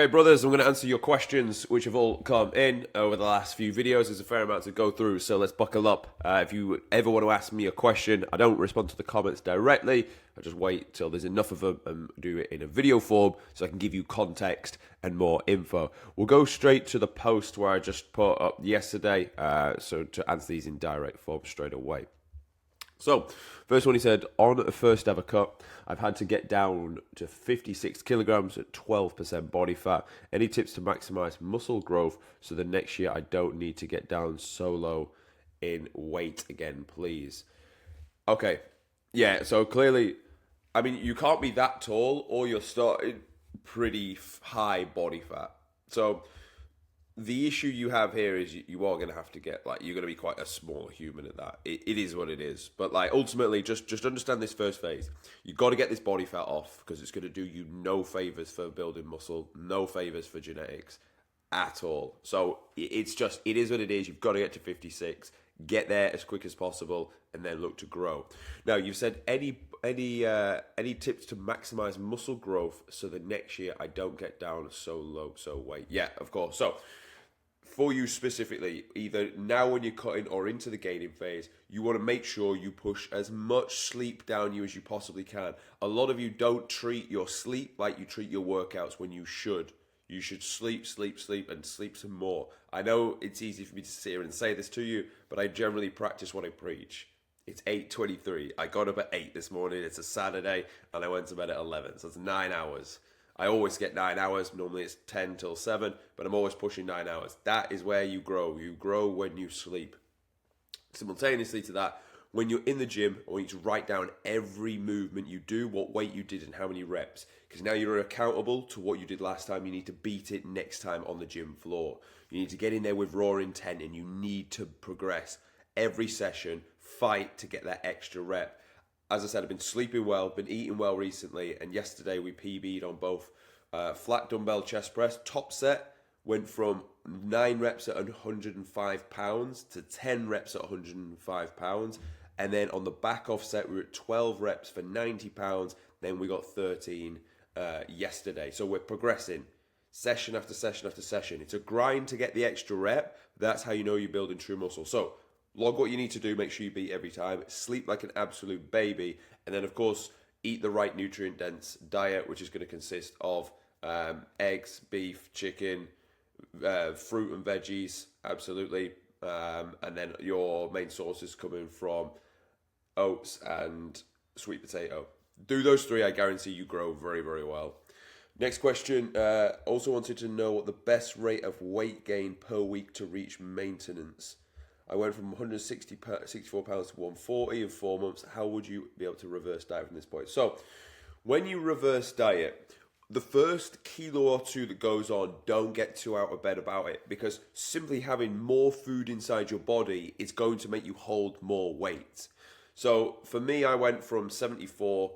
Hey brothers, I'm going to answer your questions which have all come in over the last few videos. There's a fair amount to go through, so let's buckle up. If you ever want to ask me a question, I don't respond to the comments directly. I just wait till there's enough of them and do it in a video form so I can give you context and more info. We'll go straight to the post where I just put up yesterday, so to answer these in direct form straight away. So, first one he said, on a first ever cut, I've had to get down to 56 kilograms at 12% body fat. Any tips to maximize muscle growth so the next year I don't need to get down so low in weight again, please? Okay, yeah, so clearly, I mean, you can't be that tall or you're starting pretty high body fat. So, the issue you have here is you are going to have to get, like, you're going to be quite a small human at that. It is what it is. But, like, ultimately, just understand this first phase. You've got to get this body fat off because it's going to do you no favors for building muscle, no favors for genetics at all. So it's just, it is what it is. You've got to get to 56, get there as quick as possible, and then look to grow. Now, you've said any tips to maximize muscle growth so the next year I don't get down so low, so weight. Yeah, of course. So for you specifically, either now when you're cutting or into the gaining phase, you want to make sure you push as much sleep down you as you possibly can. A lot of you don't treat your sleep like you treat your workouts when you should. You should sleep, sleep, sleep, and sleep some more. I know it's easy for me to sit here and say this to you, but I generally practice what I preach. It's 8:23. I got up at 8 this morning. It's a Saturday, and I went to bed at 11. So it's 9 hours. I always get 9 hours. Normally it's 10 till 7, but I'm always pushing 9 hours. That is where you grow. You grow when you sleep. Simultaneously to that, when you're in the gym, I want you to write down every movement you do, what weight you did, and how many reps. Because now you're accountable to what you did last time. You need to beat it next time on the gym floor. You need to get in there with raw intent, and you need to progress every session, fight to get that extra rep. As I said, I've been sleeping well, been eating well recently, and yesterday we PB'd on both flat dumbbell chest press. Top set went from 9 reps at 105 pounds to 10 reps at 105 pounds. And then on the back off set, we were at 12 reps for 90 pounds. Then we got 13 yesterday. So we're progressing session after session after session. It's a grind to get the extra rep. That's how you know you're building true muscle. So log what you need to do, make sure you beat every time, sleep like an absolute baby, and then of course eat the right nutrient dense diet, which is going to consist of eggs, beef, chicken, fruit and veggies, absolutely, and then your main sources coming from oats and sweet potato. Do those three, I guarantee you grow very, very well. Next question, also wanted to know what the best rate of weight gain per week to reach maintenance. I went from 64 pounds to 140 in 4 months. How would you be able to reverse diet from this point? So, when you reverse diet, the first kilo or two that goes on, don't get too out of bed about it, because simply having more food inside your body is going to make you hold more weight. So, for me, I went from 74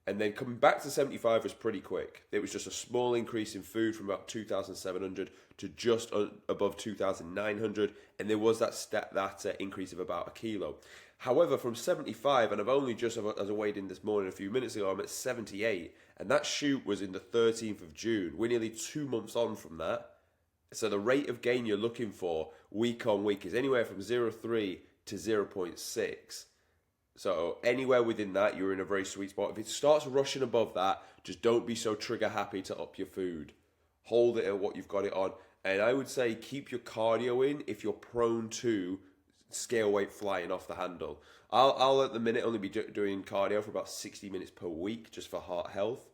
and then coming back to 75 was pretty quick. It was just a small increase in food from about 2,700 to just above 2,900, and there was that increase of about a kilo. However, from 75, and I've only just, as I weighed in this morning a few minutes ago, I'm at 78, and that shoot was in the 13th of June. We're nearly 2 months on from that. So the rate of gain you're looking for week on week is anywhere from 0.3 to 0.6. So anywhere within that, you're in a very sweet spot. If it starts rushing above that, just don't be so trigger happy to up your food. Hold it at what you've got it on. And I would say keep your cardio in if you're prone to scale weight flying off the handle. I'll at the minute only be doing cardio for about 60 minutes per week just for heart health.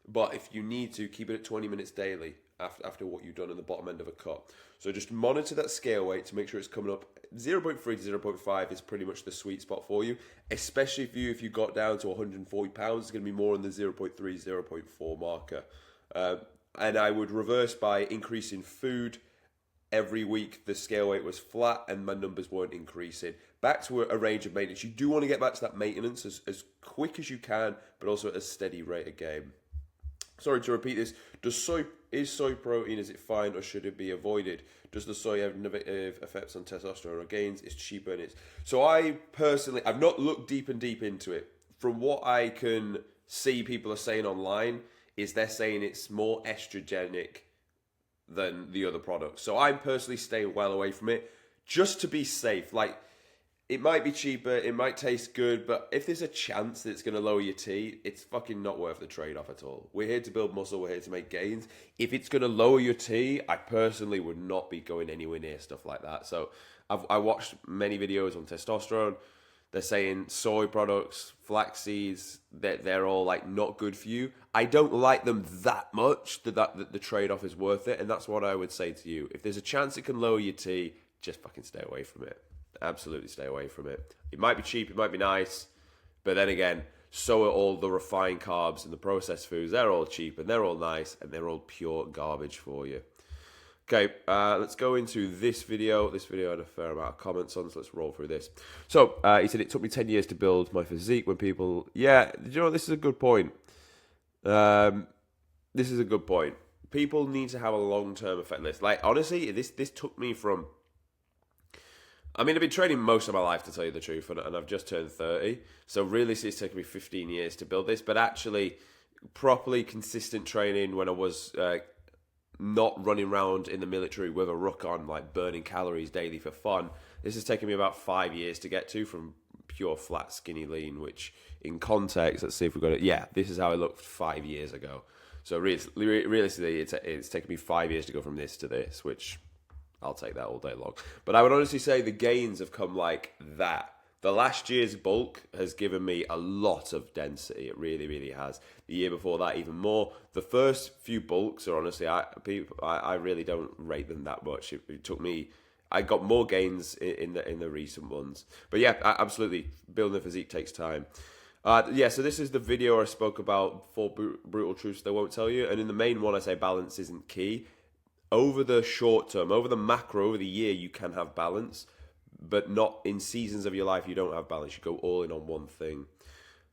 But if you need to, keep it at 20 minutes daily after what you've done in the bottom end of a cut. So just monitor that scale weight to make sure it's coming up. 0.3 to 0.5 is pretty much the sweet spot for you, especially if you got down to 140 pounds, it's going to be more in the 0.3, 0.4 marker. And I would reverse by increasing food. Every week the scale weight was flat and my numbers weren't increasing. Back to a range of maintenance. You do want to get back to that maintenance as quick as you can, but also at a steady rate of gain. Sorry to repeat this. Is soy protein, is it fine or should it be avoided? Does the soy have negative effects on testosterone or gains? It's cheaper and it's... So I personally, I've not looked deep into it. From what I can see people are saying online, is they're saying it's more estrogenic than the other products. So I'm personally staying well away from it just to be safe. Like, it might be cheaper, it might taste good, but if there's a chance that it's going to lower your T, it's fucking not worth the trade-off at all. We're here to build muscle, we're here to make gains. If it's going to lower your T, I personally would not be going anywhere near stuff like that. So I watched many videos on testosterone. They're saying soy products, flax seeds, they're all like not good for you. I don't like them that much that the trade-off is worth it. And that's what I would say to you. If there's a chance it can lower your T, just fucking stay away from it. Absolutely stay away from it. It might be cheap, it might be nice, but then again, so are all the refined carbs and the processed foods. They're all cheap and they're all nice and they're all pure garbage for you. Okay, let's go into this video. This video had a fair amount of comments on, so let's roll through this. So, he said, it took me 10 years to build my physique when people... Yeah, you know, this is a good point. This is a good point. People need to have a long-term effect list. Like, honestly, this took me from... I mean, I've been training most of my life, to tell you the truth, and I've just turned 30. So, really, it's taken me 15 years to build this. But actually, properly consistent training when I was... not running around in the military with a ruck on, like burning calories daily for fun. This has taken me about 5 years to get to, from pure flat, skinny, lean, which in context, let's see if we've got it. Yeah, this is how it looked 5 years ago. So realistically, it's taken me 5 years to go from this to this, which I'll take that all day long. But I would honestly say the gains have come like that. The last year's bulk has given me a lot of density. It really, really has. The year before that, even more. The first few bulks are honestly, I really don't rate them that much. It took me, I got more gains in the recent ones. But yeah, absolutely, building a physique takes time. Yeah, so this is the video I spoke about, 4 brutal truths they won't tell you. And in the main one, I say balance isn't key. Over the short term, over the macro, over the year, you can have balance. But not in seasons of your life, you don't have balance. You go all in on one thing.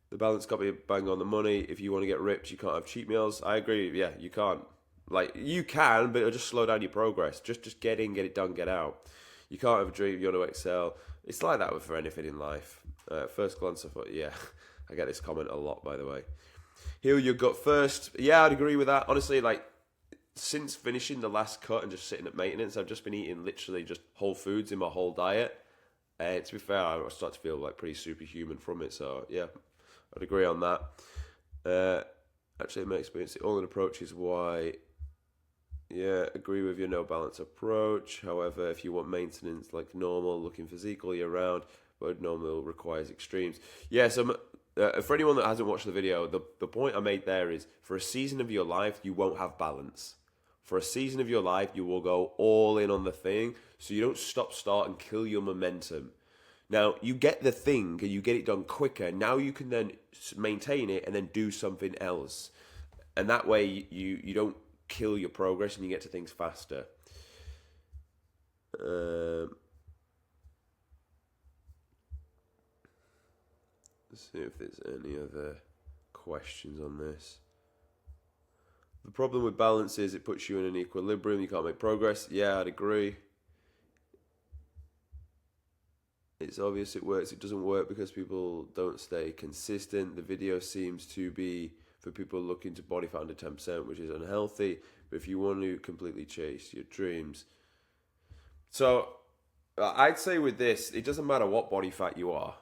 The balance got to be bang on the money. If you want to get ripped, you can't have cheat meals. I agree. Yeah, you can't. Like, you can, but it'll just slow down your progress. Just get in, get it done, get out. You can't have a dream, you want to excel. It's like that for anything in life. First glance, I thought, yeah, I get this comment a lot, by the way. Heal your gut first. Yeah, I'd agree with that. Honestly, like, since finishing the last cut and just sitting at maintenance, I've just been eating literally just whole foods in my whole diet. To be fair, I start to feel like pretty superhuman from it. So yeah, I'd agree on that. Actually, in my experience, the all-in approach is why. Yeah, agree with your no balance approach. However, if you want maintenance like normal looking physique all year round, but normal requires extremes. Yeah, so for anyone that hasn't watched the video, the point I made there is for a season of your life, you won't have balance. For a season of your life, you will go all in on the thing, so you don't start and kill your momentum. Now, you get the thing and you get it done quicker. Now you can then maintain it and then do something else. And that way, you don't kill your progress and you get to things faster. Let's see if there's any other questions on this. The problem with balance is it puts you in an equilibrium. You can't make progress. Yeah, I'd agree. It's obvious it works. It doesn't work because people don't stay consistent. The video seems to be for people looking to body fat under 10%, which is unhealthy. But if you want to completely chase your dreams. So I'd say with this, it doesn't matter what body fat you are.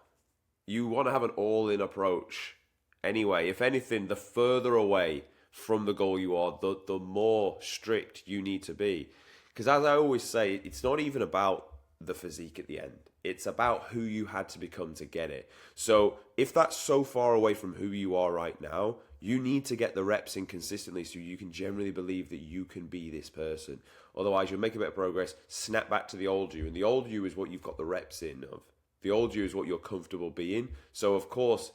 You want to have an all-in approach. Anyway, if anything, the further away from the goal you are, the more strict you need to be. Because as I always say, it's not even about the physique at the end. It's about who you had to become to get it. So if that's so far away from who you are right now, you need to get the reps in consistently so you can generally believe that you can be this person. Otherwise, you'll make a bit of progress, snap back to the old you. And the old you is what you've got the reps in of. The old you is what you're comfortable being. So, of course,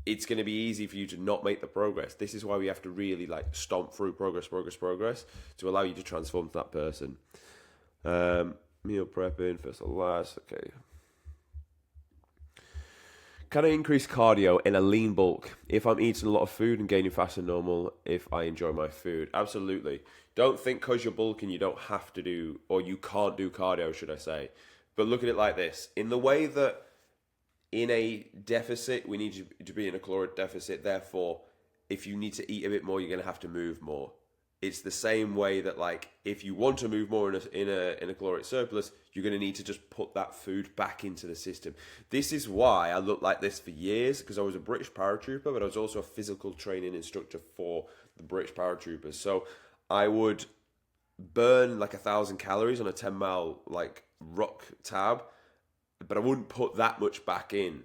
it's going to be easy for you to not make the progress. This is why we have to really like stomp through progress to allow you to transform to that person. Meal prepping, first or last, okay. Can I increase cardio in a lean bulk if I'm eating a lot of food and gaining faster than normal if I enjoy my food? Absolutely. Don't think because you're bulking you don't have to do, or you can't do cardio, should I say. But look at it like this. In the way that in a deficit, we need you to be in a caloric deficit. Therefore, if you need to eat a bit more, you're going to have to move more. it's the same way that, like, if you want to move more in a caloric surplus, you're going to need to just put that food back into the system. This is why I looked like this for years, because I was a British paratrooper, but I was also a physical training instructor for the British paratroopers. So I would burn like 1,000 calories on a 10-mile like ruck tab, but I wouldn't put that much back in.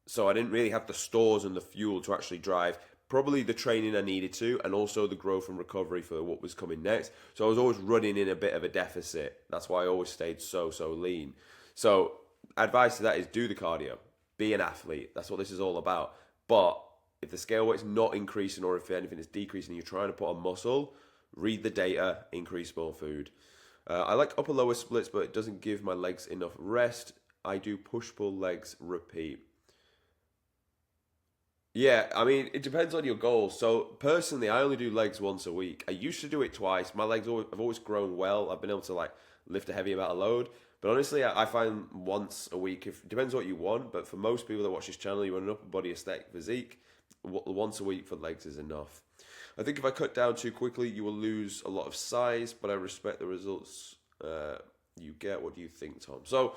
So I didn't really have the stores and the fuel to actually drive probably the training I needed to, and also the growth and recovery for what was coming next. So I was always running in a bit of a deficit. That's why I always stayed so lean. So advice to that is do the cardio, be an athlete. That's what this is all about. But if the scale weight's not increasing, or if anything is decreasing, and you're trying to put on muscle, read the data, increase more food. I like upper lower splits, but it doesn't give my legs enough rest. I do push pull legs repeat. Yeah, I mean, it depends on your goals. So personally, I only do legs once a week. I used to do it twice. My legs have always grown well. I've been able to like lift a heavy amount of load. But honestly, I find once a week, if depends what you want. But for most people that watch this channel, you want an upper body aesthetic physique, once a week for legs is enough. I think if I cut down too quickly, you will lose a lot of size. But I respect the results you get. What do you think, Tom? So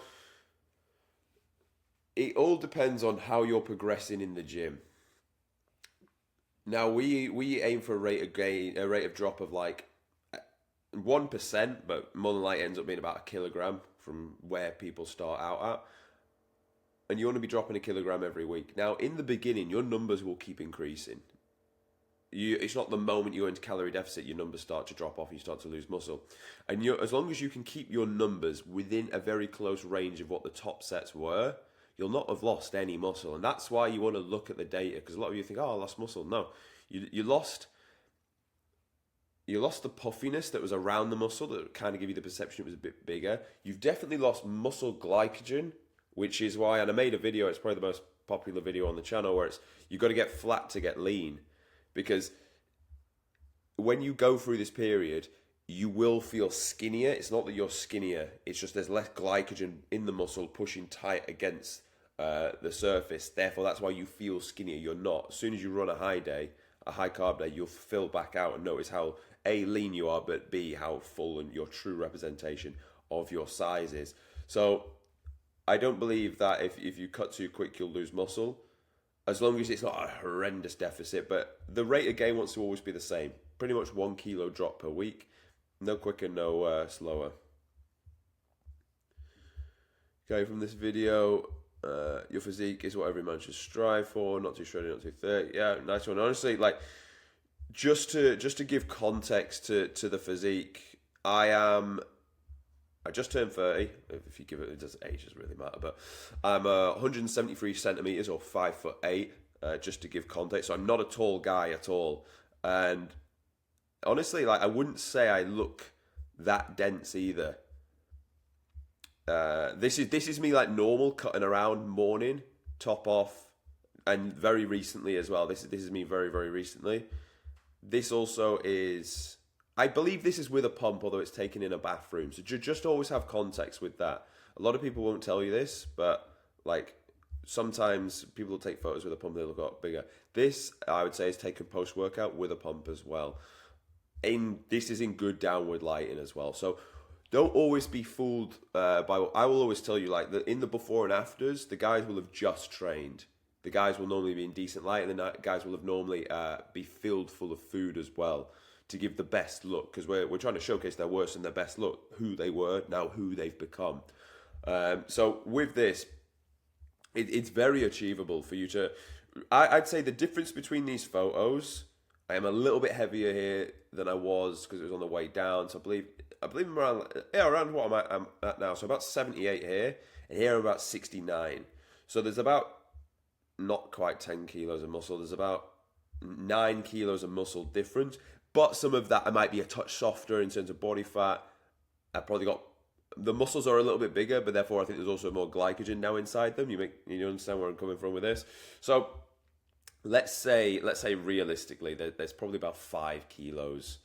it all depends on how you're progressing in the gym. Now we aim for a rate of gain, a rate of drop of like 1%, but more than likely ends up being about a kilogram from where people start out at. And you want to be dropping a kilogram every week. Now, in the beginning, your numbers will keep increasing. It's not the moment you go into calorie deficit, your numbers start to drop off, you start to lose muscle. And as long as you can keep your numbers within a very close range of what the top sets were, you'll not have lost any muscle. And that's why you want to look at the data, because a lot of you think, oh, I lost muscle. No, you lost the puffiness that was around the muscle that kind of give you the perception it was a bit bigger. You've definitely lost muscle glycogen, which is why, and I made a video, it's probably the most popular video on the channel, where it's you've got to get flat to get lean. Because when you go through this period, you will feel skinnier. It's not that you're skinnier. It's just there's less glycogen in the muscle pushing tight against the surface. Therefore, that's why you feel skinnier. You're not. As soon as you run a high day, a high carb day, you'll fill back out and notice how A, lean you are, but B, how full and your true representation of your size is. So I don't believe that if you cut too quick, you'll lose muscle. As long as it's not a horrendous deficit, but the rate of gain wants to always be the same. Pretty much 1 kilo drop per week. No quicker, no slower. Okay, from this video, your physique is what every man should strive for. Not too shredded, not too thick. Yeah, nice one. Honestly, like just to give context to the physique, I just turned 30. If you give it, age doesn't really matter. But I'm 173 centimeters or 5'8", just to give context. So I'm not a tall guy at all. And honestly, like I wouldn't say I look that dense either. This is me like normal, cutting around morning, top off, and very recently as well. This is me very recently. This also is. I believe this is with a pump, although it's taken in a bathroom. So just always have context with that. A lot of people won't tell you this, but like sometimes people will take photos with a pump, they look a lot bigger. This, I would say, is taken post-workout with a pump as well. This is in good downward lighting as well. So don't always be fooled by what I will always tell you, like in the before and afters, the guys will have just trained. The guys will normally be in decent light, and the guys will have normally be filled full of food as well, to give the best look, because we're trying to showcase their worst and their best look, who they were, now who they've become. So with this, it's very achievable for you to. I'd say the difference between these photos, I am a little bit heavier here than I was because it was on the way down. So I believe I'm around what I'm at now. So about 78 here, and here I'm about 69. So there's about not quite 10 kilos of muscle. There's about 9 kilos of muscle difference. But some of that I might be a touch softer in terms of body fat. I've probably got the muscles are a little bit bigger, but therefore I think there's also more glycogen now inside them. You understand where I'm coming from with this? So let's say realistically, there's probably about 5 kilos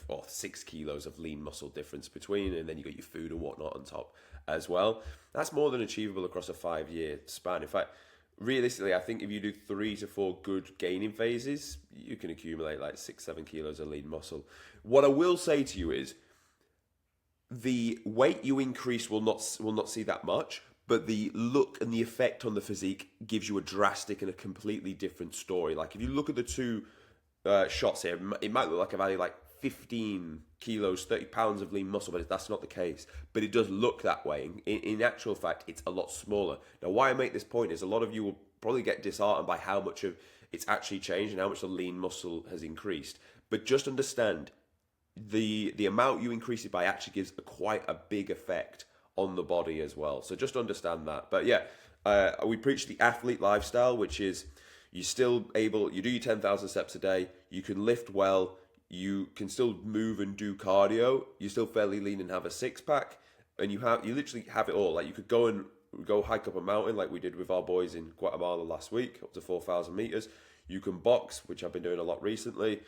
or 6 kilos of lean muscle difference between, and then you got your food and whatnot on top as well. That's more than achievable across a 5-year span. In fact, realistically, I think if you do 3 to 4 good gaining phases, you can accumulate like 6-7 kilos of lean muscle. What I will say to you is, the weight you increase will not see that much, but the look and the effect on the physique gives you a drastic and a completely different story. Like if you look at the two shots here, it might look like I've added like 15 kilos, 30 pounds of lean muscle, but that's not the case. But it does look that way. In actual fact, it's a lot smaller. Now, why I make this point is a lot of you will probably get disheartened by how much of it's actually changed and how much the lean muscle has increased. But just understand, the amount you increase it by actually gives quite a big effect on the body as well. So just understand that. But yeah, we preach the athlete lifestyle, which is you do your 10,000 steps a day, you can lift well, you can still move and do cardio, you're still fairly lean and have a six-pack, and you literally have it all. Like you could go hike up a mountain like we did with our boys in Guatemala last week, up to 4,000 meters. You can box, which I've been doing a lot recently.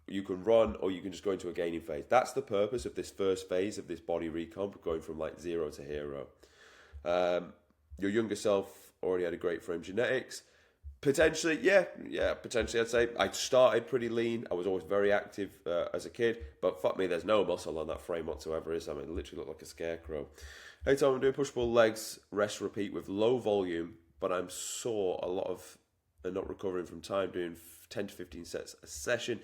You can run, or you can just go into a gaining phase. That's the purpose of this first phase of this body recomp, going from like 0 to hero. Your younger self already had a great frame genetics. Potentially, potentially I'd say. I started pretty lean. I was always very active as a kid, but fuck me, there's no muscle on that frame whatsoever. I mean, I literally look like a scarecrow. Hey Tom, I'm doing push-pull legs, rest, repeat with low volume, but I'm sore a lot of and not recovering from time, doing 10 to 15 sets a session.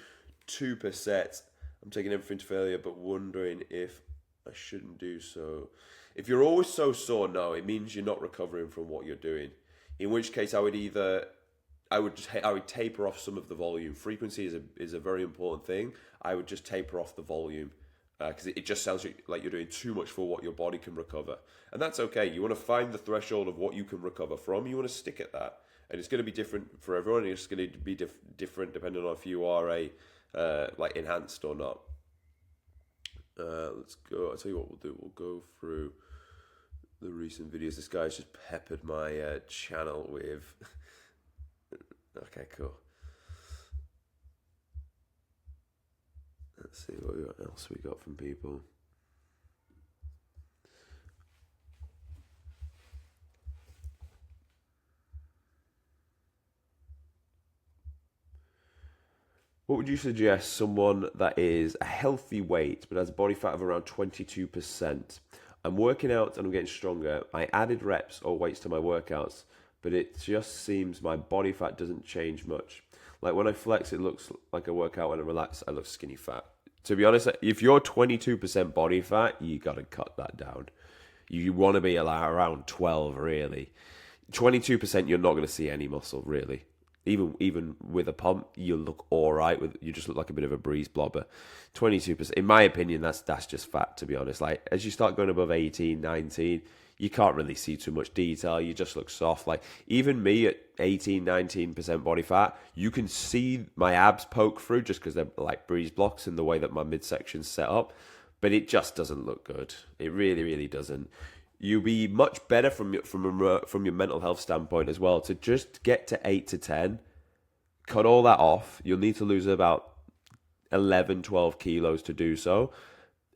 2 per set. I'm taking everything to failure, but wondering if I shouldn't do so. If you're always so sore, no, it means you're not recovering from what you're doing. In which case, I would taper off some of the volume. Frequency is a very important thing. I would just taper off the volume because it just sounds like you're doing too much for what your body can recover, and that's okay. You want to find the threshold of what you can recover from. You want to stick at that, and it's going to be different for everyone. It's going to be different depending on if you are a like enhanced or not. Let's go. I'll tell you what we'll do. We'll go through the recent videos. This guy's just peppered my channel with. Okay, cool. Let's see what else we got from people. What would you suggest someone that is a healthy weight but has a body fat of around 22%? I'm working out and I'm getting stronger. I added reps or weights to my workouts, but it just seems my body fat doesn't change much. Like when I flex, it looks like a workout. When I relax, I look skinny fat. To be honest, if you're 22% body fat, you got to cut that down. You want to be around 12, really. 22%, you're not going to see any muscle, really. Even with a pump, you look all right. You just look like a bit of a breeze blobber. 22%, in my opinion, that's just fat, to be honest. Like as you start going above 18, 19, you can't really see too much detail. You just look soft. Like even me at 18, 19% body fat, you can see my abs poke through just because they're like breeze blocks in the way that my midsection's set up. But it just doesn't look good. It really, really doesn't. You'll be much better from your mental health standpoint as well to just get to 8 to 10, cut all that off. You'll need to lose about 11, 12 kilos to do so,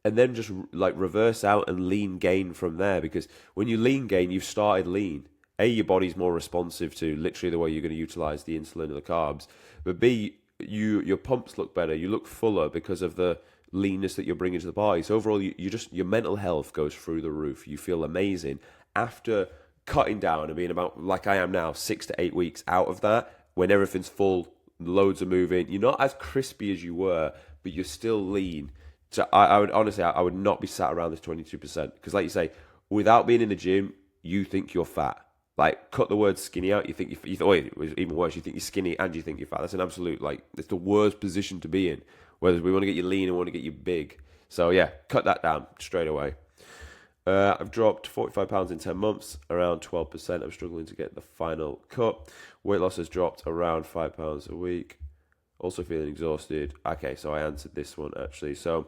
and then just like reverse out and lean gain from there, because when you lean gain, you've started lean. A, your body's more responsive to literally the way you're going to utilize the insulin and the carbs, but B, your pumps look better. You look fuller because of the leanness that you're bringing to the body. So overall, your mental health goes through the roof. You feel amazing after cutting down and being about like I am now, 6 to 8 weeks out of that, when everything's full, loads are moving. You're not as crispy as you were, but you're still lean. So I would honestly, I would not be sat around this 22%, because like you say, without being in the gym, you think you're fat. Like, cut the word skinny out, you think or it was even worse, you think you're skinny and you think you're fat. That's an absolute, like, it's the worst position to be in. Whereas we want to get you lean and we want to get you big. So yeah, cut that down straight away. I've dropped 45 pounds in 10 months, around 12%. I'm struggling to get the final cut. Weight loss has dropped around 5 pounds a week. Also feeling exhausted. Okay, so I answered this one actually. So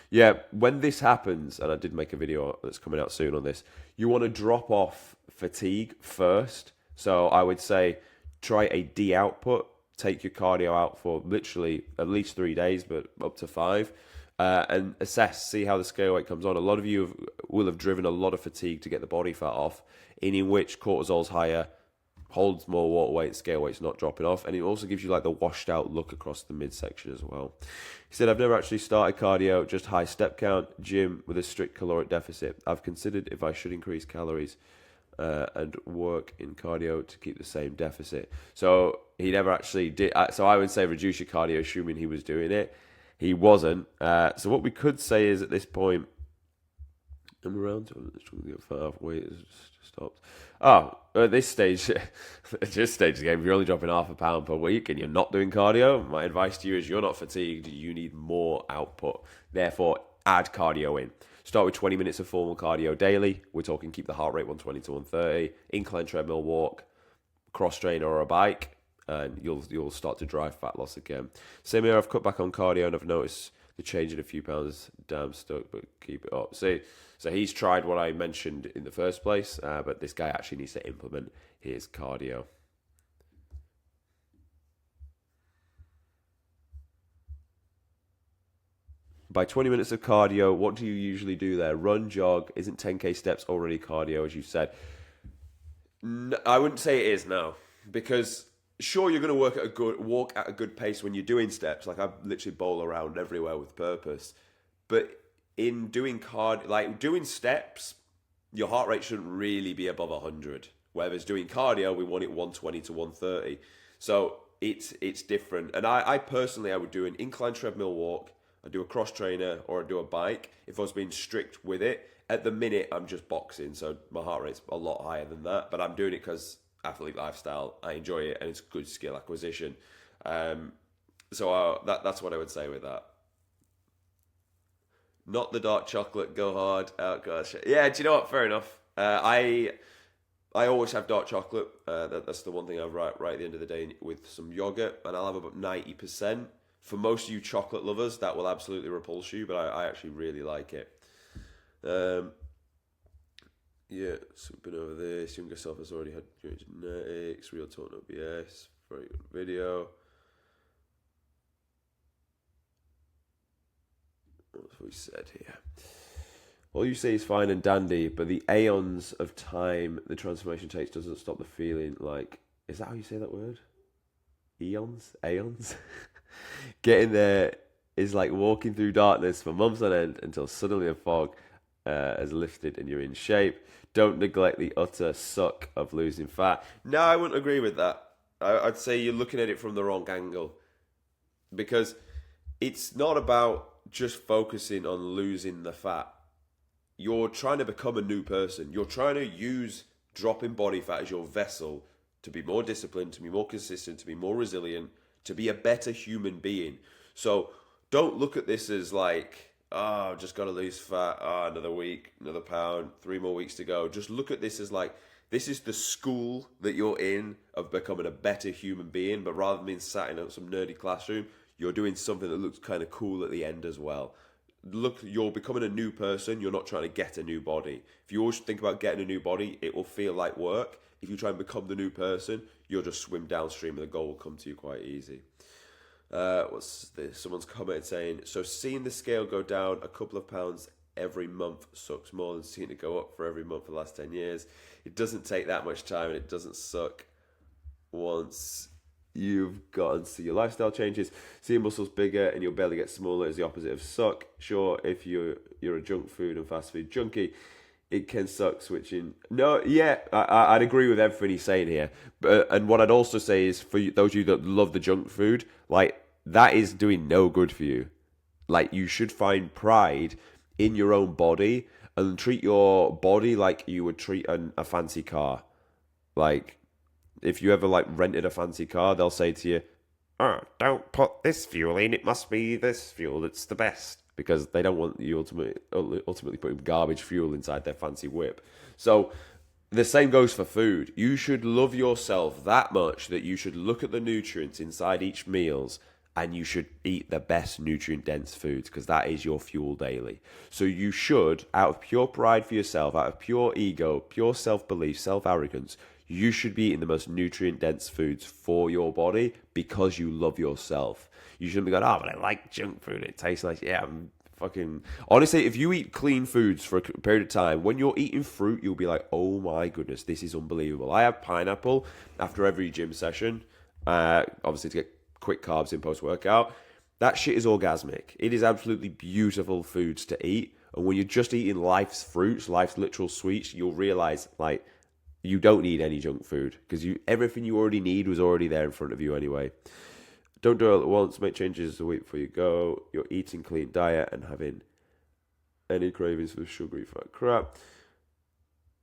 yeah, when this happens, and I did make a video that's coming out soon on this, you want to drop off fatigue first. So I would say try a D output. Take your cardio out for literally at least 3 days, but up to 5, and assess, see how the scale weight comes on. A lot of you will have driven a lot of fatigue to get the body fat off, in which cortisol's higher, holds more water weight, scale weight's not dropping off, and it also gives you like the washed out look across the midsection as well. He said, I've never actually started cardio, just high step count, gym with a strict caloric deficit. I've considered if I should increase calories and work in cardio to keep the same deficit. So he never actually did. So I would say reduce your cardio, assuming he was doing it. He wasn't. So what we could say is at this point, I'm around halfway. It stopped. Oh, at this stage, at this stage of the game, if you're only dropping half a pound per week and you're not doing cardio, my advice to you is you're not fatigued. You need more output. Therefore, add cardio in. Start with 20 minutes of formal cardio daily. We're talking keep the heart rate 120 to 130. Incline treadmill walk, cross trainer or a bike, and you'll start to drive fat loss again. Same here. I've cut back on cardio and I've noticed the change in a few pounds. Damn stuck, but keep it up. So he's tried what I mentioned in the first place, but this guy actually needs to implement his cardio. By 20 minutes of cardio, what do you usually do there? Run, jog. Isn't 10k steps already cardio, as you said? No, I wouldn't say it is, no. Because sure, you're going to walk at a good pace when you're doing steps. Like I literally bowl around everywhere with purpose. But in doing doing steps, your heart rate shouldn't really be above 100. Whereas doing cardio, we want it 120 to 130. So it's different. And I personally, I would do an incline treadmill walk. I'd do a cross trainer or I'd do a bike if I was being strict with it. At the minute, I'm just boxing, so my heart rate's a lot higher than that. But I'm doing it because athlete lifestyle, I enjoy it, and it's good skill acquisition. So that's what I would say with that. Not the dark chocolate, go hard. Oh gosh, yeah. Do you know what? Fair enough. I always have dark chocolate. That's the one thing I write right at the end of the day with some yogurt, and I'll have about 90%. For most of you chocolate lovers, that will absolutely repulse you, but I actually really like it. Yeah, something over this. Younger self has already had genetics, real talk, no BS. Very good video. What's we said here? All you say is fine and dandy, but the aeons of time the transformation takes doesn't stop the feeling like... Is that how you say that word? Eons? Aeons? Getting there is like walking through darkness for months on end until suddenly a fog has lifted and you're in shape. Don't neglect the utter suck of losing fat. No, I wouldn't agree with that. I'd say you're looking at it from the wrong angle. Because it's not about just focusing on losing the fat. You're trying to become a new person. You're trying to use dropping body fat as your vessel to be more disciplined, to be more consistent, to be more resilient, to be a better human being. So don't look at this as like, oh, I've just got to lose fat. Oh, another week, another pound, 3 more weeks to go. Just look at this as like, this is the school that you're in of becoming a better human being. But rather than being sat in some nerdy classroom, you're doing something that looks kind of cool at the end as well. Look, you're becoming a new person. You're not trying to get a new body. If you always think about getting a new body, it will feel like work. If you try and become the new person, you'll just swim downstream and the goal will come to you quite easy. What's this? Someone's commented saying, so seeing the scale go down a couple of pounds every month sucks more than seeing it go up for every month for the last 10 years. It doesn't take that much time and it doesn't suck once you've gotten to see your lifestyle changes. Seeing muscles bigger and your belly get smaller is the opposite of suck. Sure, if you're a junk food and fast food junkie, it can suck switching. No, yeah, I'd agree with everything he's saying here. But and what I'd also say is for those of you that love the junk food, like that is doing no good for you. Like you should find pride in your own body and treat your body like you would treat a fancy car. Like if you ever like rented a fancy car, they'll say to you, "Oh, don't put this fuel in. It must be this fuel that's the best." Because they don't want you ultimately putting garbage fuel inside their fancy whip. So the same goes for food. You should love yourself that much that you should look at the nutrients inside each meals and you should eat the best nutrient-dense foods because that is your fuel daily. So you should, out of pure pride for yourself, out of pure ego, pure self-belief, self-arrogance, you should be eating the most nutrient-dense foods for your body because you love yourself. You shouldn't be going, oh, but I like junk food. It tastes nice. Yeah, fucking honestly, if you eat clean foods for a period of time, when you're eating fruit, you'll be like, oh my goodness, this is unbelievable. I have pineapple after every gym session, obviously to get quick carbs in post workout. That shit is orgasmic. It is absolutely beautiful foods to eat. And when you're just eating life's fruits, life's literal sweets, you'll realize like you don't need any junk food because everything you already need was already there in front of you anyway. Don't do it all at once. Make changes a week before you go. You're eating clean diet and having any cravings for sugary fat crap.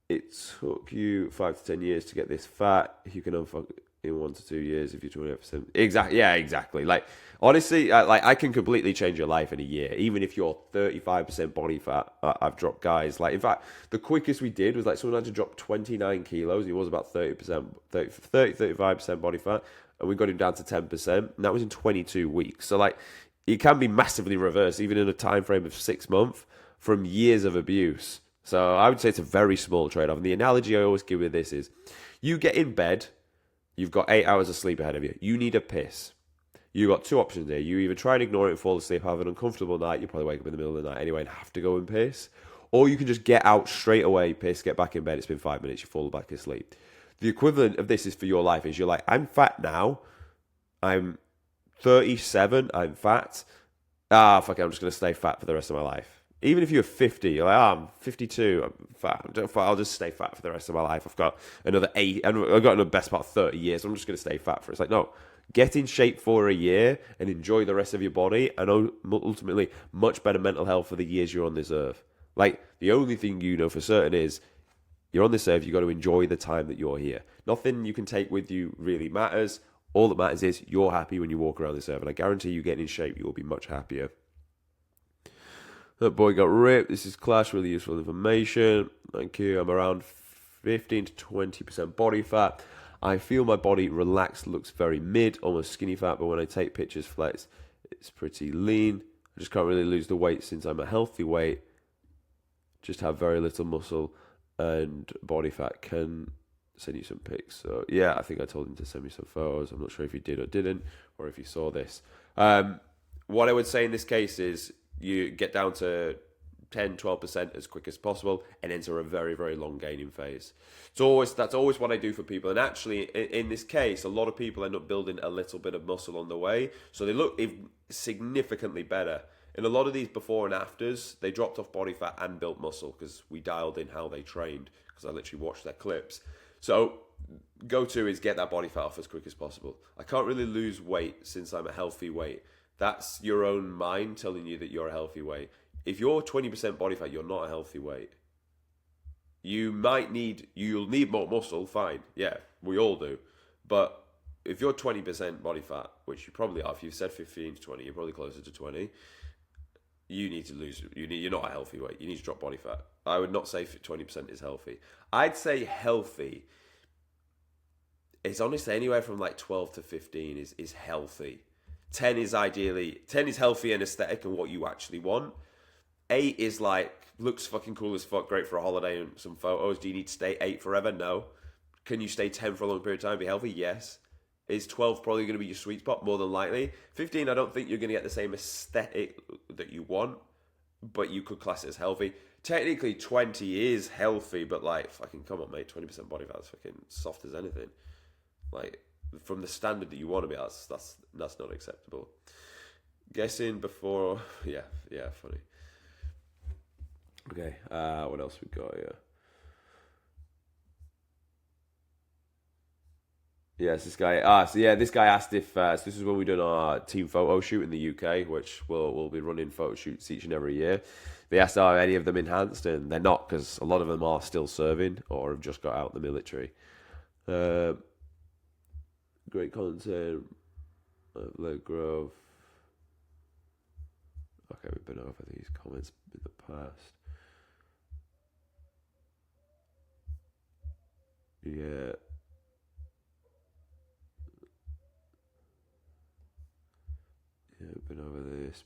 It took you 5 to 10 years to get this fat. You can unfuck in 1 to 2 years if you're 28%. Exactly. Yeah, exactly. Like honestly, I can completely change your life in a year. Even if you're 35% body fat, I've dropped guys. Like in fact, the quickest we did was like someone had to drop 29 kilos. He was about 35% body fat. And we got him down to 10%, and that was in 22 weeks. So, like, it can be massively reversed, even in a time frame of 6 months, from years of abuse. So, I would say it's a very small trade-off. And the analogy I always give with this is, you get in bed, you've got 8 hours of sleep ahead of you. You need a piss. You've got 2 options here. You either try and ignore it and fall asleep, have an uncomfortable night, you probably wake up in the middle of the night anyway and have to go and piss. Or you can just get out straight away, piss, get back in bed, it's been 5 minutes, you fall back asleep. The equivalent of this is for your life is you're like, I'm fat now. I'm 37. I'm fat. Fuck it, I'm just going to stay fat for the rest of my life. Even if you're 50, you're like, I'm 52. I'm fat. I'll just stay fat for the rest of my life. I've got another 8. I've got another best part 30 years. So I'm just going to stay fat for it. It's like, no. Get in shape for a year and enjoy the rest of your body and ultimately much better mental health for the years you're on this earth. Like, the only thing you know for certain is you're on this earth, you've got to enjoy the time that you're here. Nothing you can take with you really matters. All that matters is you're happy when you walk around this earth. And I guarantee you getting in shape, you will be much happier. That boy got ripped. This is class, really useful information. Thank you. I'm around 15 to 20% body fat. I feel my body relaxed, looks very mid, almost skinny fat. But when I take pictures, flex, it's pretty lean. I just can't really lose the weight since I'm a healthy weight. Just have very little muscle and body fat. Can send you some pics. So yeah, I think I told him to send me some photos. I'm not sure if he did or didn't, or if he saw this. What I would say in this case is you get down to 10-12% as quick as possible and enter a very, very long gaining phase. That's always what I do for people. And actually, in this case, a lot of people end up building a little bit of muscle on the way, so they look significantly better. In a lot of these before and afters, they dropped off body fat and built muscle because we dialed in how they trained, because I literally watched their clips. So go-to is get that body fat off as quick as possible. I can't really lose weight since I'm a healthy weight. That's your own mind telling you that you're a healthy weight. If you're 20% body fat, you're not a healthy weight. You'll need more muscle, fine. Yeah, we all do. But if you're 20% body fat, which you probably are, if you've said 15 to 20, you're probably closer to 20. You need to lose. You're not a healthy weight. You need to drop body fat. I would not say 20% is healthy. I'd say healthy. It's honestly anywhere from like 12 to 15 is healthy. 10 is healthy and aesthetic and what you actually want. 8 is like looks fucking cool as fuck, great for a holiday and some photos. Do you need to stay 8 forever? No. Can you stay 10 for a long period of time and be healthy? Yes. Is 12 probably going to be your sweet spot? More than likely. 15, I don't think you're going to get the same aesthetic that you want, but you could class it as healthy. Technically, 20 is healthy, but like, fucking come on, mate. 20% body fat is fucking soft as anything. Like, from the standard that you want to be, that's not acceptable. Guessing before, yeah, funny. Okay, what else we got here? Yes, this guy. This guy asked if so this is when we done our team photo shoot in the UK, which we'll be running photo shoots each and every year. They asked are any of them enhanced, and they're not because a lot of them are still serving or have just got out of the military. Great content, leg growth. Okay, we've been over these comments in the past. Yeah. Yeah, been over this.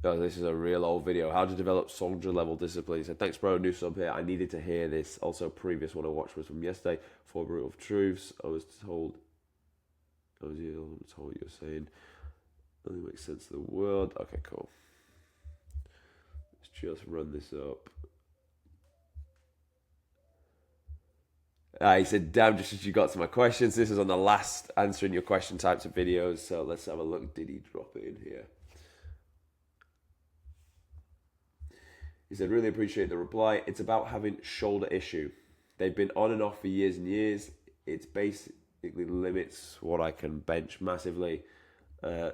Oh, this is a real old video. How to develop soldier level discipline. He said, thanks, bro. New sub here. I needed to hear this. Also, previous one I watched was from yesterday. 4 brutal truths. I was told Oh, yeah, that's what you're saying. Only makes sense to the world. Okay, cool. Let's just run this up. He said, damn, just as you got to my questions. This is on the last answering your question types of videos. So let's have a look. Did he drop it in here? He said, really appreciate the reply. It's about having shoulder issue. They've been on and off for years and years. It's basically limits what I can bench massively. Now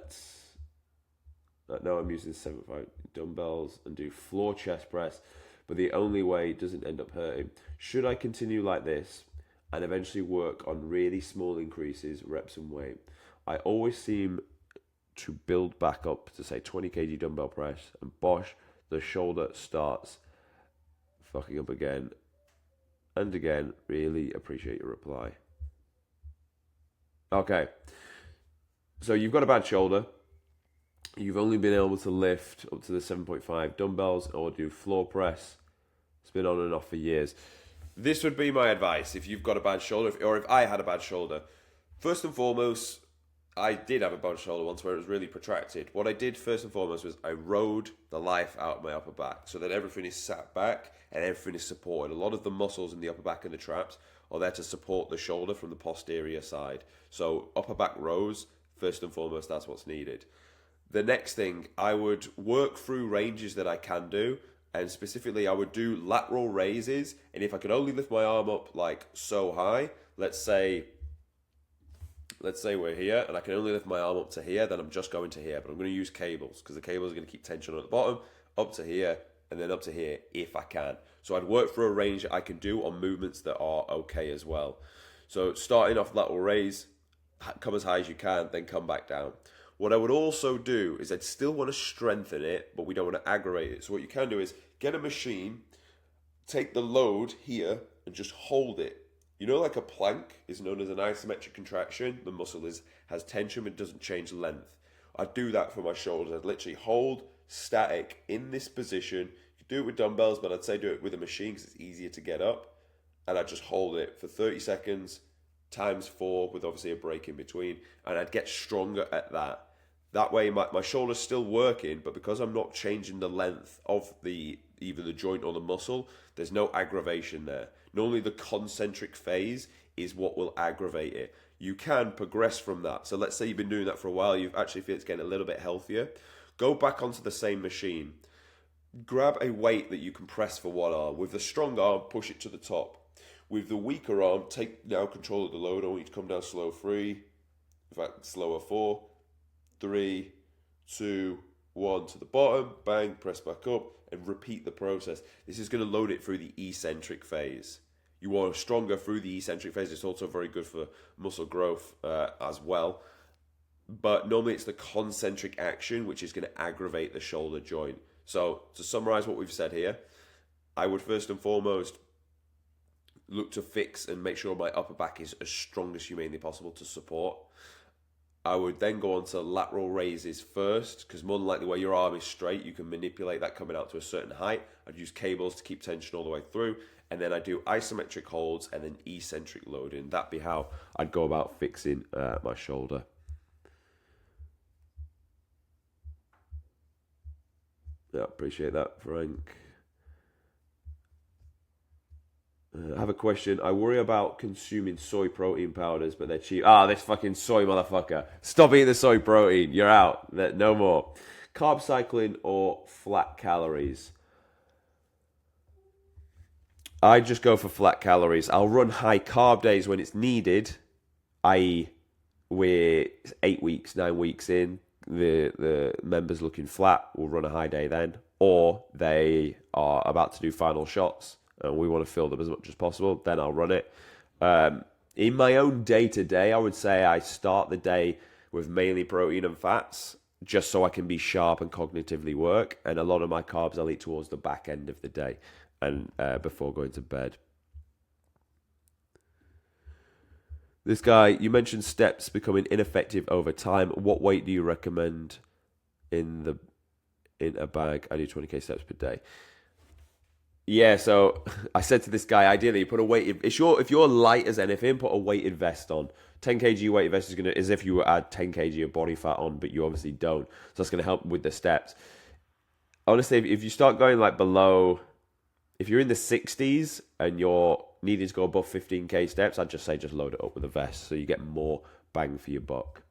I'm using 7.5 dumbbells and do floor chest press, but the only way it doesn't end up hurting. Should I continue like this and eventually work on really small increases, reps and weight? I always seem to build back up to say 20 kg dumbbell press and bosh, the shoulder starts fucking up again and again. Really appreciate your reply. Okay, so you've got a bad shoulder. You've only been able to lift up to the 7.5 dumbbells or do floor press. It's been on and off for years. This would be my advice if you've got a bad shoulder, or if I had a bad shoulder. First and foremost, I did have a bad shoulder once where it was really protracted. What I did first and foremost was I rode the life out of my upper back so that everything is sat back and everything is supported. A lot of the muscles in the upper back and the traps are there to support the shoulder from the posterior side. So upper back rows, first and foremost, that's what's needed. The next thing, I would work through ranges that I can do, and specifically I would do lateral raises, and if I could only lift my arm up like so high, let's say we're here, and I can only lift my arm up to here, then I'm just going to here, but I'm going to use cables, because the cables are going to keep tension on at the bottom, up to here, and then up to here, if I can. So I'd work through a range that I can do on movements that are okay as well. So starting off lateral raise, come as high as you can, then come back down. What I would also do is I'd still want to strengthen it, but we don't want to aggravate it. So what you can do is get a machine, take the load here, and just hold it. You know, like a plank is known as an isometric contraction. The muscle has tension, but it doesn't change length. I'd do that for my shoulders. I'd literally hold static in this position. You could do it with dumbbells, but I'd say do it with a machine because it's easier to get up. And I'd just hold it for 30 seconds, times 4 with obviously a break in between, and I'd get stronger at that. That way my shoulder's still working, but because I'm not changing the length of either the joint or the muscle, there's no aggravation there. Normally the concentric phase is what will aggravate it. You can progress from that. So let's say you've been doing that for a while, you actually feel it's getting a little bit healthier. Go back onto the same machine. Grab a weight that you can press for one arm. With the strong arm, push it to the top. With the weaker arm, take now control of the load. I want you to come down slow 3, in fact slower 4, 3, 2, 1 to the bottom, bang, press back up, and repeat the process. This is going to load it through the eccentric phase. You are stronger through the eccentric phase. It's also very good for muscle growth as well. But normally it's the concentric action which is going to aggravate the shoulder joint. So to summarize what we've said here, I would first and foremost look to fix and make sure my upper back is as strong as humanly possible to support. I would then go on to lateral raises first, because more than likely where your arm is straight, you can manipulate that coming out to a certain height. I'd use cables to keep tension all the way through, and then I do isometric holds and then eccentric loading. That'd be how I'd go about fixing my shoulder. Yeah, appreciate that, Frank. I have a question. I worry about consuming soy protein powders, but they're cheap. This fucking soy motherfucker. Stop eating the soy protein. You're out. No more. Carb cycling or flat calories? I just go for flat calories. I'll run high carb days when it's needed, i.e. we're 8 weeks, 9 weeks in, the members looking flat, will run a high day then. Or they are about to do final shots and we want to fill them as much as possible, then I'll run it. In my own day-to-day, I would say I start the day with mainly protein and fats, just so I can be sharp and cognitively work. And a lot of my carbs I'll eat towards the back end of the day and before going to bed. This guy, you mentioned steps becoming ineffective over time. What weight do you recommend in a bag? I do 20k steps per day. Yeah, so I said to this guy, ideally, put a weighted. If you're light as anything, put a weighted vest on. 10 kg weighted vest is gonna as if you add 10 kg of body fat on, but you obviously don't. So that's gonna help with the steps. Honestly, if you start going like below, if you're in the 60s and you're needing to go above 15k steps, I'd just say just load it up with a vest so you get more bang for your buck.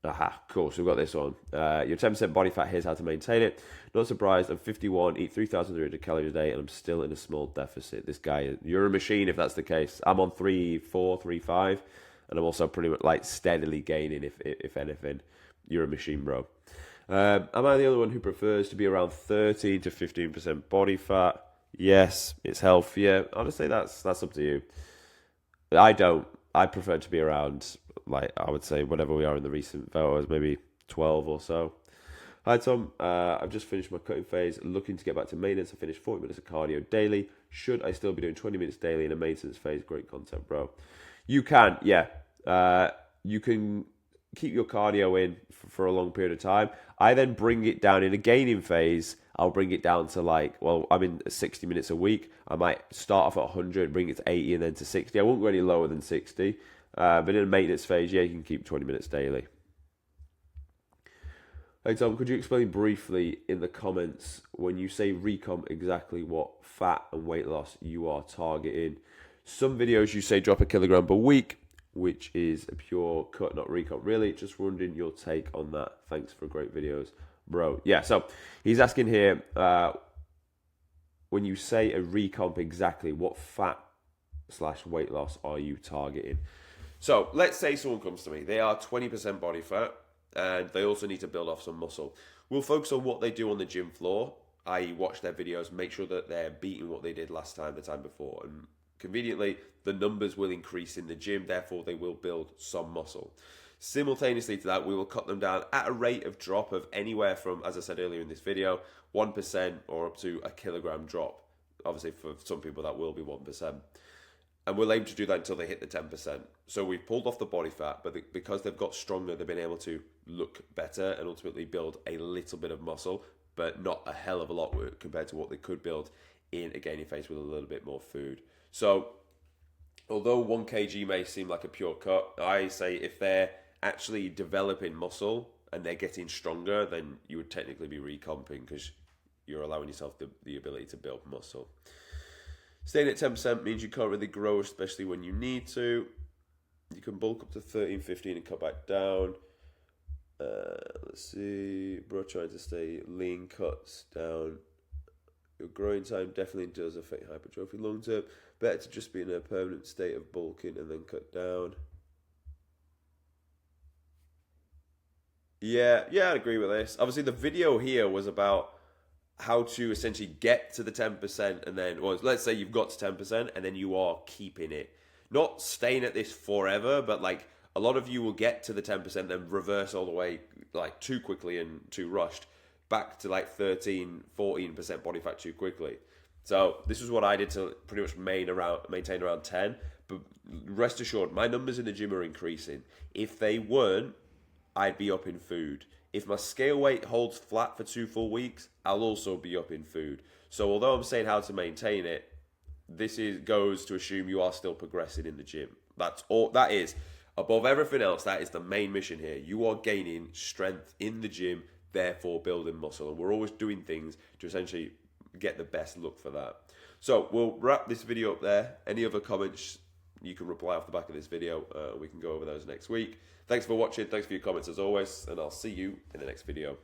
Aha, cool. So we've got this one. Your 10% body fat, here's how to maintain it. Not surprised, I'm 51, eat 3,300 calories a day, and I'm still in a small deficit. This guy, you're a machine if that's the case. I'm on 3.4, 3.5, and I'm also pretty much like steadily gaining, if anything. You're a machine, bro. Am I the only one who prefers to be around 13 to 15% body fat? Yes, it's healthier. Honestly, that's up to you. I don't. I prefer to be around, like, I would say, whatever we are in the recent photos, maybe 12 or so. Hi, Tom. I've just finished my cutting phase, looking to get back to maintenance. I finished 40 minutes of cardio daily. Should I still be doing 20 minutes daily in a maintenance phase? Great content, bro. You can, yeah. You can keep your cardio in for a long period of time. I then bring it down in a gaining phase. I'll bring it down to like, well, I'm in 60 minutes a week. I might start off at 100, bring it to 80 and then to 60. I won't go any lower than 60. But in a maintenance phase, yeah, you can keep 20 minutes daily. Hey Tom, could you explain briefly in the comments when you say recomp exactly what fat and weight loss you are targeting? Some videos you say drop a kilogram per week, which is a pure cut, not recomp. Really, just wondering your take on that. Thanks for great videos, bro. Yeah, so he's asking here, when you say a recomp exactly, what fat / weight loss are you targeting? So let's say someone comes to me. They are 20% body fat and they also need to build off some muscle. We'll focus on what they do on the gym floor, i.e. watch their videos, make sure that they're beating what they did last time, the time before. And conveniently, the numbers will increase in the gym, therefore they will build some muscle. Simultaneously to that, we will cut them down at a rate of drop of anywhere from, as I said earlier in this video, 1% or up to a kilogram drop. Obviously, for some people, that will be 1%. And we'll aim to do that until they hit the 10%. So we've pulled off the body fat, but because they've got stronger, they've been able to look better and ultimately build a little bit of muscle, but not a hell of a lot compared to what they could build in a gaining phase with a little bit more food. So although 1 kg may seem like a pure cut, I say if they're actually developing muscle and they're getting stronger, then you would technically be recomping because you're allowing yourself the ability to build muscle. Staying at 10% means you can't really grow, especially when you need to. You can bulk up to 13, 15 and cut back down. Let's see. Bro, trying to stay lean, cuts down. Your growing time definitely does affect hypertrophy long term. Better to just be in a permanent state of bulking and then cut down. Yeah, I'd agree with this. Obviously, the video here was about how to essentially get to the 10% and then, well, let's say you've got to 10% and then you are keeping it. Not staying at this forever, but like a lot of you will get to the 10%, then reverse all the way like too quickly and too rushed back to like 13, 14% body fat too quickly. So this is what I did to pretty much maintain around 10. But rest assured, my numbers in the gym are increasing. If they weren't, I'd be up in food. If my scale weight holds flat for 2 full weeks, I'll also be up in food. So although I'm saying how to maintain it, goes to assume you are still progressing in the gym. That's all. That is above everything else. That is the main mission here. You are gaining strength in the gym, therefore building muscle. And we're always doing things to essentially get the best look for that. So we'll wrap this video up there. Any other comments, you can reply off the back of this video. We can go over those next week. Thanks for watching. Thanks for your comments as always. And I'll see you in the next video.